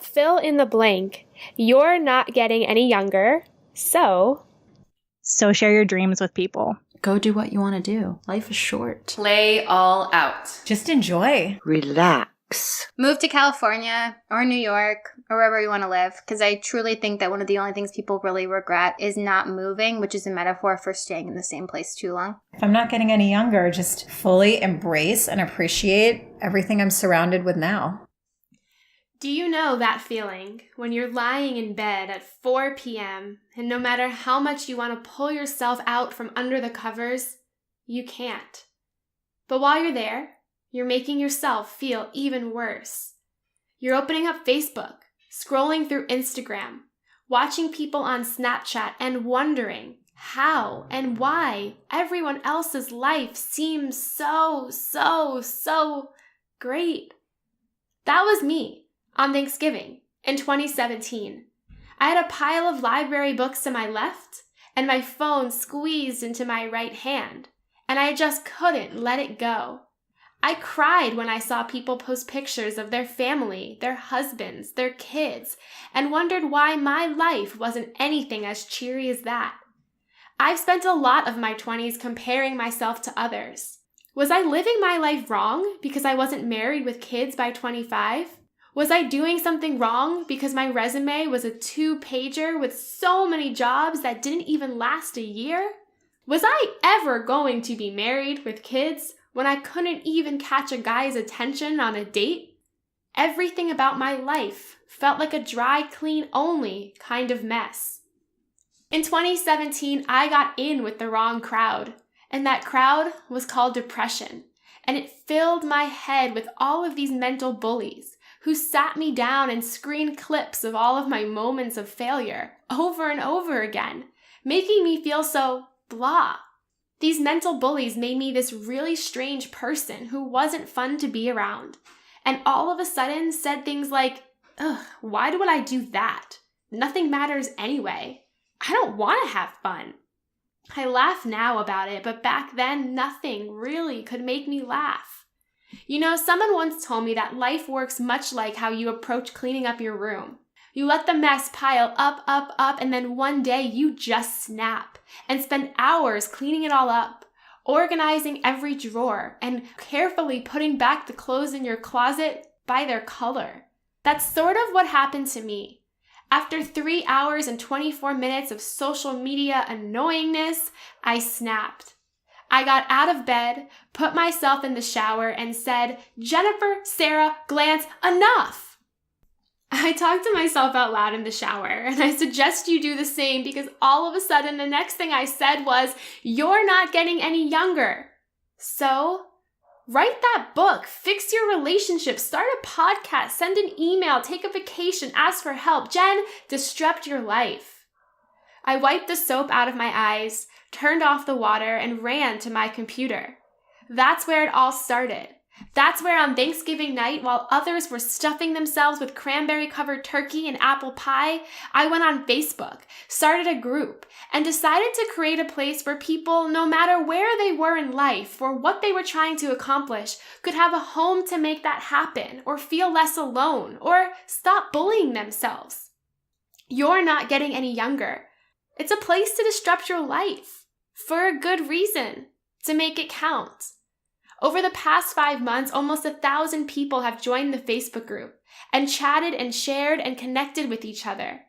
fill in the blank. You're not getting any younger, so share your dreams with people. Go do what you want to do. Life is short. Play all out. Just enjoy. Relax. Move to California or New York or wherever you want to live, because I truly think that one of the only things people really regret is not moving, which is a metaphor for staying in the same place too long. If I'm not getting any younger, just fully embrace and appreciate everything I'm surrounded with now. do you know that feeling when you're lying in bed at 4 p.m. and no matter how much you want to pull yourself out from under the covers, you can't? But while you're there, you're making yourself feel even worse. You're opening up Facebook, scrolling through Instagram, watching people on Snapchat and wondering how and why everyone else's life seems so great. That was me on Thanksgiving in 2017. I had a pile of library books to my left and my phone squeezed into my right hand, and I just couldn't let it go. I cried when I saw people post pictures of their family, their husbands, their kids, and wondered why my life wasn't anything as cheery as that. I've spent a lot of my 20s comparing myself to others. Was I living my life wrong because I wasn't married with kids by 25? Was I doing something wrong because my resume was a 2-pager with so many jobs that didn't even last a year? Was I ever going to be married with kids when I couldn't even catch a guy's attention on a date? Everything about my life felt like a dry clean only kind of mess. In 2017, I got in with the wrong crowd, and that crowd was called depression, and it filled my head with all of these mental bullies who sat me down and screened clips of all of my moments of failure over and over again, making me feel so blah. These mental bullies made me this really strange person who wasn't fun to be around, and all of a sudden said things like, ugh, why would I do that? Nothing matters anyway. I don't want to have fun. I laugh now about it, but back then, nothing really could make me laugh. You know, someone once told me that life works much like how you approach cleaning up your room. You let the mess pile up, and then one day you just snap and spend hours cleaning it all up, organizing every drawer, and carefully putting back the clothes in your closet by their color. That's sort of what happened to me. After 3 hours and 24 minutes of social media annoyingness, I snapped. I got out of bed, put myself in the shower, and said, Jennifer, Sarah, Glantz, enough! I talked to myself out loud in the shower, and I suggest you do the same because all of a sudden the next thing I said was, you're not getting any younger. So, write that book, fix your relationship, start a podcast, send an email, take a vacation, ask for help. Jen, disrupt your life. I wiped the soap out of my eyes, turned off the water, and ran to my computer. That's where it all started. That's where on Thanksgiving night, while others were stuffing themselves with cranberry-covered turkey and apple pie, I went on Facebook, started a group, and decided to create a place where people, no matter where they were in life or what they were trying to accomplish, could have a home to make that happen, or feel less alone, or stop bullying themselves. You're not getting any younger. It's a place to disrupt your life, for a good reason, to make it count. Over the past 5 months, almost 1,000 people have joined the Facebook group and chatted and shared and connected with each other,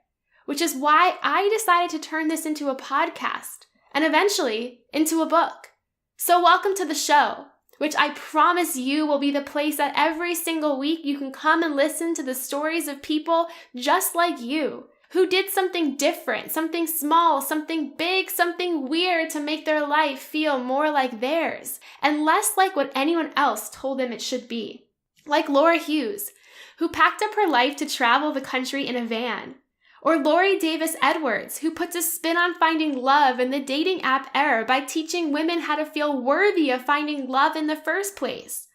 which is why I decided to turn this into a podcast and eventually into a book. So welcome to the show, which I promise you will be the place that every single week you can come and listen to the stories of people just like you, who did something different, something small, something big, something weird to make their life feel more like theirs and less like what anyone else told them it should be. Like Laura Hughes, who packed up her life to travel the country in a van. Or Lori Davis Edwards, who puts a spin on finding love in the dating app era by teaching women how to feel worthy of finding love in the first place.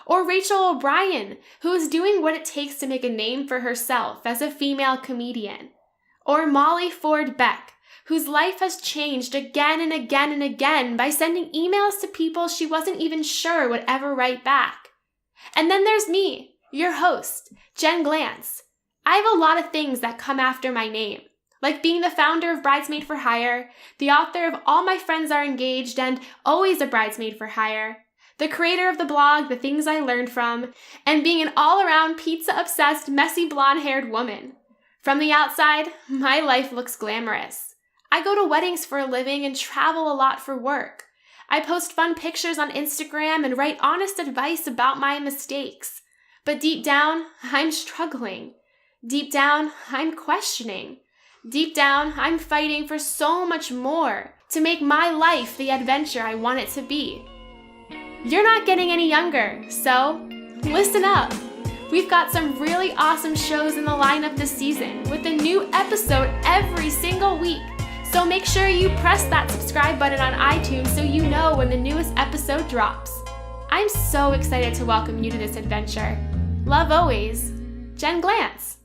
Or Rachel O'Brien, who is doing what it takes to make a name for herself as a female comedian. Or Molly Ford Beck, whose life has changed again and again and again by sending emails to people she wasn't even sure would ever write back. And then there's me, your host, Jen Glantz. I have a lot of things that come after my name, like being the founder of Bridesmaid for Hire, the author of All My Friends Are Engaged and Always a Bridesmaid for Hire, the creator of the blog The Things I Learned From, and being an all-around pizza-obsessed, messy blonde-haired woman. From the outside, my life looks glamorous. I go to weddings for a living and travel a lot for work. I post fun pictures on Instagram and write honest advice about my mistakes. But deep down, I'm struggling. Deep down, I'm questioning. Deep down, I'm fighting for so much more to make my life the adventure I want it to be. You're not getting any younger, so listen up. We've got some really awesome shows in the lineup this season with a new episode every single week. So make sure you press that subscribe button on iTunes so you know when the newest episode drops. I'm so excited to welcome you to this adventure. Love always, Jen Glantz.